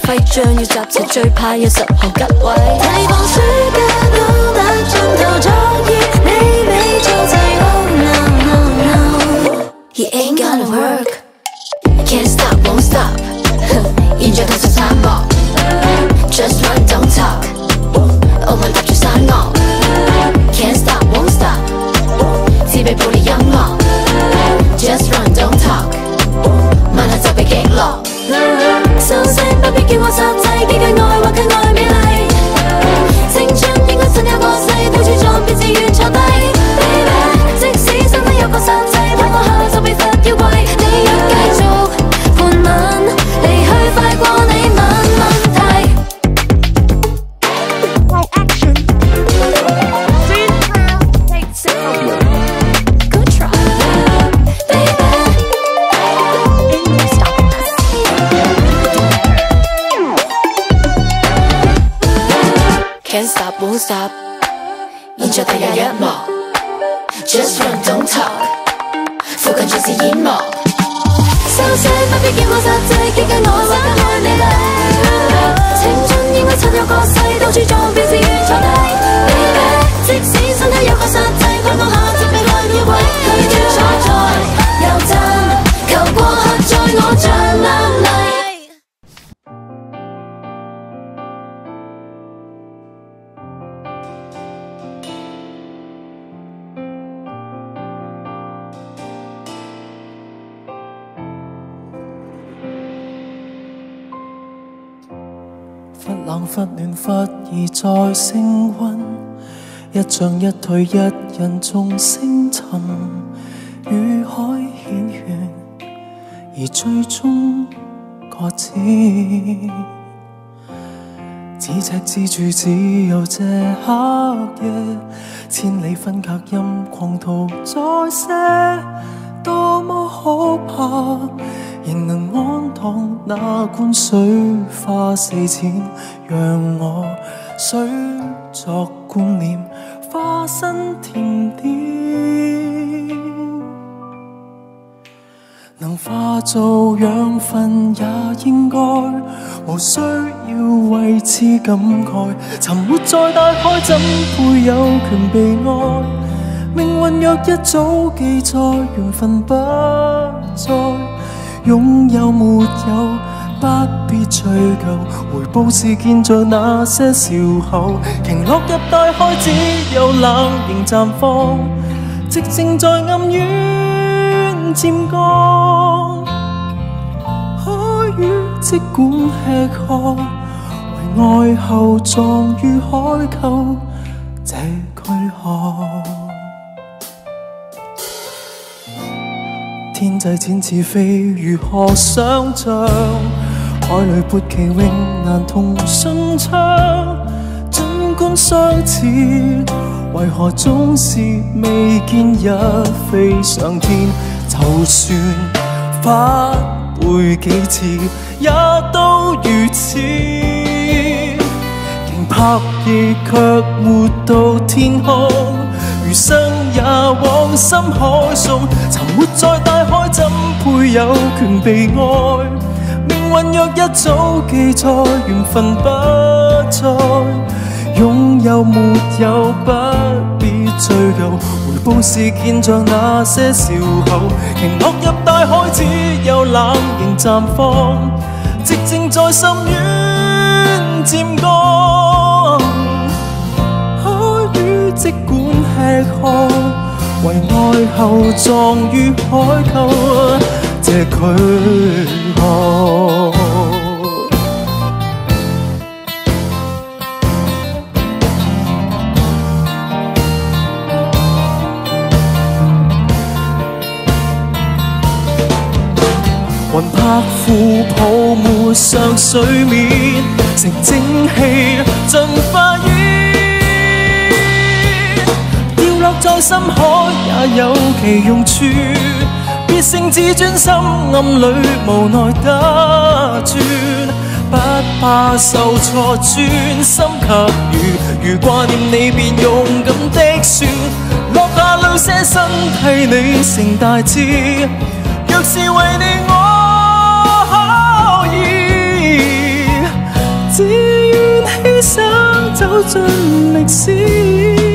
徽章要集齊，最怕有10號吉位。提防暑假到達盡頭作業，你未做齊。Oh no no no， It ain't gonna work。Can't stop, won't stop 現在透上沙漠 Just run, don't talk 澳門搭住山岳 Can't stop, won't stop 自被暴烈音樂 Just run, don't talk 晚下就被擊落收聲不必叫我殺制幾句愛或更愛美麗青春應該盡有個世到處撞別自願坐低 Baby 即使身體有個煞制睇我下就被罰要跪你若繼續盤問離去快過你問問題 Right action Take Good try Baby Ain't no stopping us Can't stop, won't stop 現在第21幕 Just run, don't talk 附近盡是煙幕收聲不必叫我殺制幾句愛或更愛美麗青春應該趁有個勢到處撞別自願坐低 Baby 即使身體有個煞制趕我下就被愛要跪拒絕坐在油站求過客在我像藍麗忽冷忽暖忽而再升溫，一進一退一人眾星塵，與海繾綣，而最終各自咫尺之處只有這黑夜，千里分隔任狂途再些，多麼可怕仍能安躺那罐水花4000，讓我水作觀念，花生甜點，能化做養分也應該，無需要為此感慨。沉沒在大海，怎配有權被愛？命運若一早記載，緣分不再。擁有沒有不必追究，回報是建在那些時候。鯨落入大海，只有冷凝綻放，寂靜在暗淵漸降。海魚即管吃喝，為愛後撞於海溝這軀殼。天際展翅飛，如何想像？海裏撥旗永難同順暢。儘管相似，為何總是未見一飛上天？就算翻背幾次，也都如此。鯨拍翼卻沒到天空。餘生也往深海送，沉沒在大海，怎配有權被愛？命運若一早記載，緣分不再，擁有沒有不必追究，回報是建在那些時候。鯨落入大海，只有冷凝綻放，寂靜在深淵漸降。即管吃喝，為愛後撞於海溝這軀殼。雲拍負泡沫上水面，成蒸氣盡化煙。在深海也有其用處，別性只專心暗裏無奈打轉，不怕受挫專心給予。如掛念你便勇敢的說，落下淚些身替你成大志。若是為你我可以自願犧牲走進歷史。